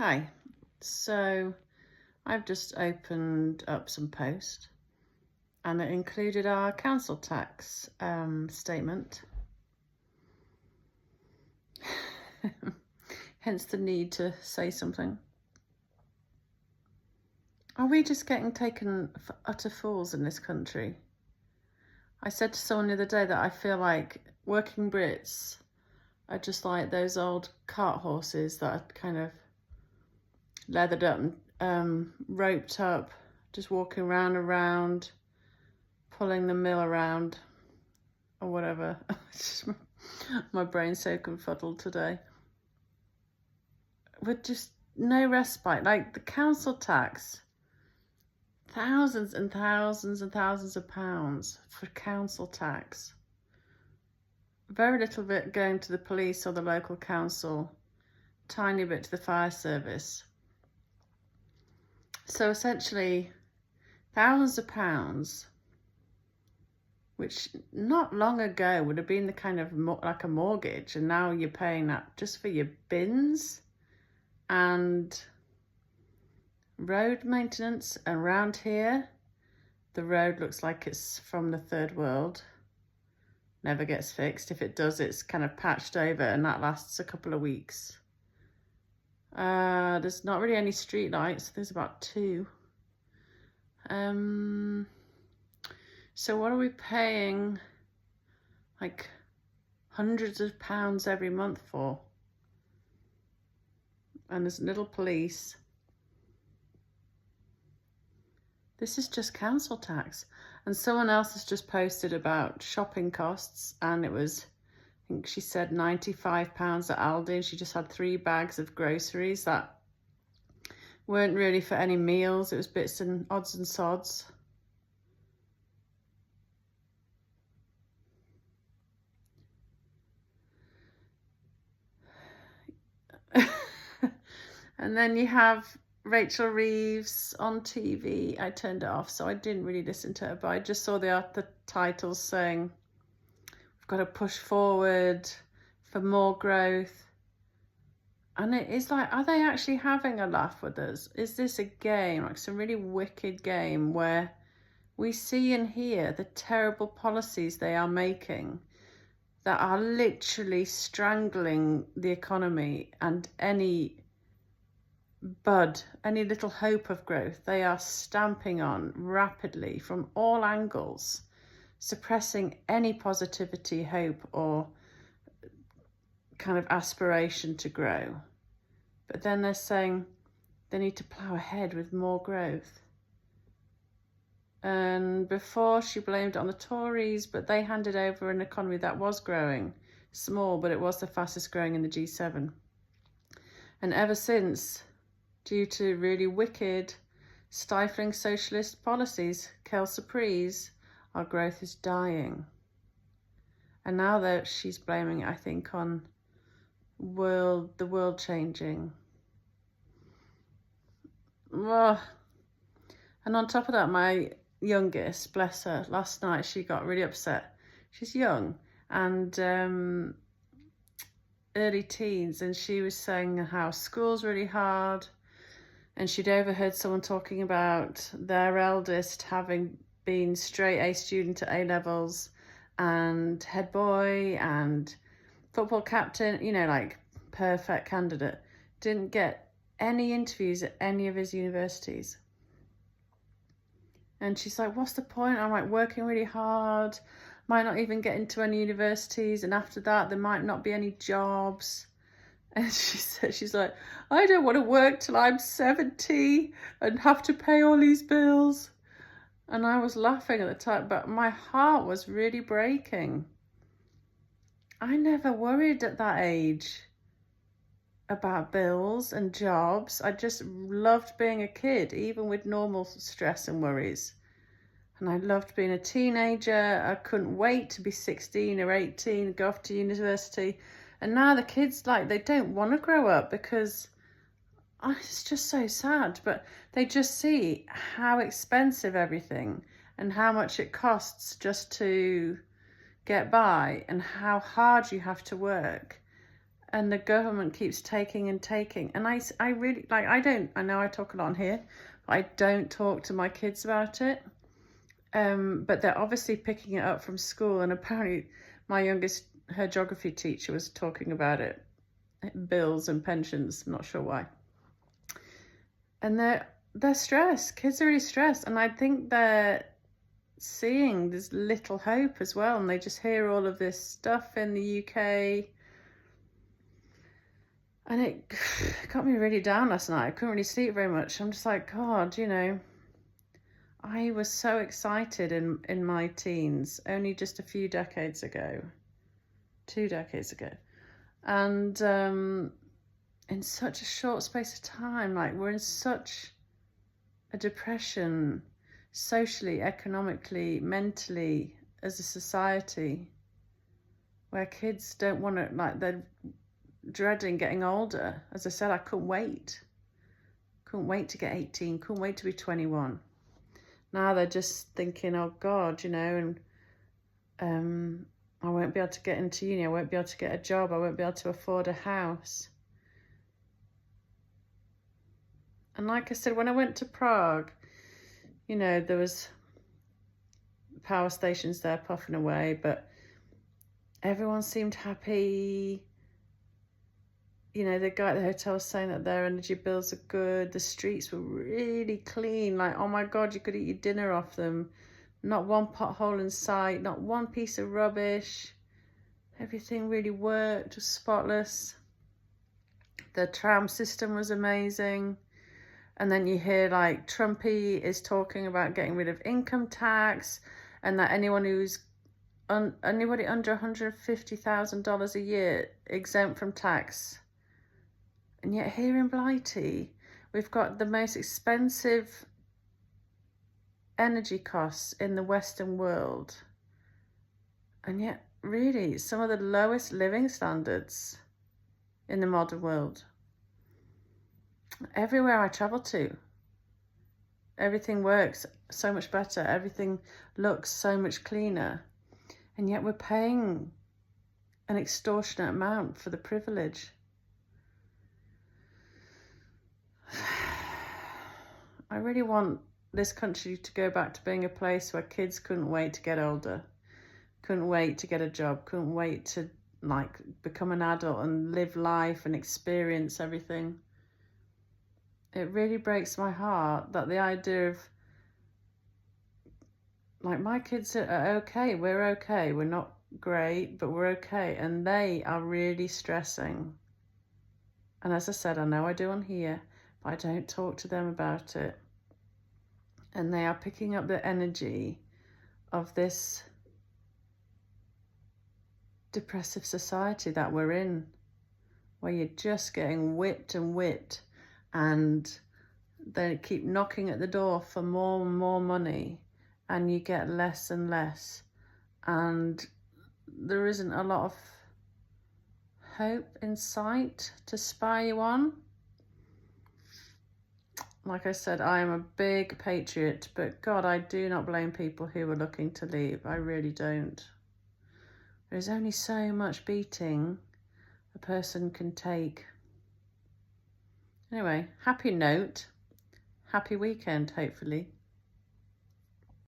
Hi, so I've just opened up some post and it included our council tax statement. Hence the need to say something. Are we just getting taken for utter fools in this country? I said to someone the other day that I feel like working Brits are just like those old cart horses that are kind of leathered up and roped up, just walking round and round, pulling the mill around or whatever. My brain's so confuddled today. With just no respite, like the council tax, thousands and thousands and thousands of pounds for council tax. Very little bit going to the police or the local council, tiny bit to the fire service. So essentially, thousands of pounds, which not long ago would have been the kind of like a mortgage, and now you're paying that just for your bins and road maintenance. Around here, the road looks like it's from the third world. Never gets fixed. If it does, it's kind of patched over, and that lasts a couple of weeks. There's not really any street lights. There's about 2. So what are we paying like hundreds of pounds every month for? And there's little police. This is just council tax. And someone else has just posted about shopping costs, and it was, I think she said £95 at Aldi, and she just had 3 bags of groceries that weren't really for any meals. It was bits and odds and sods. And then you have Rachel Reeves on TV. I turned it off, so I didn't really listen to her, but I just saw the titles saying, we've got to push forward for more growth. And it is like, are they actually having a laugh with us? Is this a game, like some really wicked game where we see and hear the terrible policies they are making that are literally strangling the economy and any little hope of growth they are stamping on rapidly from all angles, suppressing any positivity, hope, or kind of aspiration to grow. But then they're saying they need to plough ahead with more growth. And before she blamed it on the Tories, but they handed over an economy that was growing, small, but it was the fastest growing in the G7. And ever since, due to really wicked, stifling socialist policies, quelle surprise, our growth is dying. And now that she's blaming it, I think, on the world changing. And on top of that, my youngest, bless her, last night she got really upset. She's young and early teens, and she was saying how school's really hard, and she'd overheard someone talking about their eldest having been straight A student at A-levels and head boy and football captain, like perfect candidate, didn't get any interviews at any of his universities. And she's like, what's the point? I'm like working really hard, might not even get into any universities, and after that there might not be any jobs. And she said, she's like, I don't want to work till I'm 70 and have to pay all these bills. And I was laughing at the time, but my heart was really breaking. I never worried at that age about bills and jobs. I just loved being a kid, even with normal stress and worries. And I loved being a teenager. I couldn't wait to be 16 or 18, go off to university. And now the kids, they don't want to grow up because it's just so sad. But they just see how expensive everything and how much it costs just to get by and how hard you have to work. and the government keeps taking and taking. And I really, like, I know I talk a lot on here, but I don't talk to my kids about it. But they're obviously picking it up from school, and apparently my youngest, her geography teacher was talking about it, bills and pensions, I'm not sure why. And they're stressed. Kids are really stressed, and I think they're seeing there's little hope as well, and they just hear all of this stuff in the UK, and it got me really down last night. I couldn't really sleep very much. I'm just like, God, you know, I was so excited in my teens, only just a few decades ago, 2 decades ago, and in such a short space of time, like, we're in such a depression, socially, economically, mentally, as a society, where kids don't want to, like, they're dreading getting older. As I said, I couldn't wait to get 18, couldn't wait to be 21. Now they're just thinking, oh God, you know, and I won't be able to get into uni, I won't be able to get a job, I won't be able to afford a house. And like I said, when I went to Prague, you know, there was power stations there puffing away, but everyone seemed happy. You know, the guy at the hotel was saying that their energy bills are good. The streets were really clean. Like, oh my God, you could eat your dinner off them. Not one pothole in sight, not one piece of rubbish. Everything really worked, was spotless. The tram system was amazing. And then you hear, like, Trumpy is talking about getting rid of income tax, and that anyone who's anybody under $150,000 a year exempt from tax. And yet here in Blighty, we've got the most expensive energy costs in the Western world. And yet, really, some of the lowest living standards in the modern world. Everywhere I travel to, everything works so much better. Everything looks so much cleaner. And yet we're paying an extortionate amount for the privilege. I really want this country to go back to being a place where kids couldn't wait to get older, couldn't wait to get a job, couldn't wait to, like, become an adult and live life and experience everything. It really breaks my heart that the idea of, like, my kids are okay, we're not great, but we're okay, and they are really stressing. And as I said, I know I do on here, but I don't talk to them about it. And they are picking up the energy of this depressive society that we're in, where you're just getting whipped and whipped, and they keep knocking at the door for more and more money, and you get less and less, and there isn't a lot of hope in sight to spur you on. Like I said, I am a big patriot, but God, I do not blame people who are looking to leave. I really don't. There's only so much beating a person can take. Anyway, happy note, happy weekend, hopefully.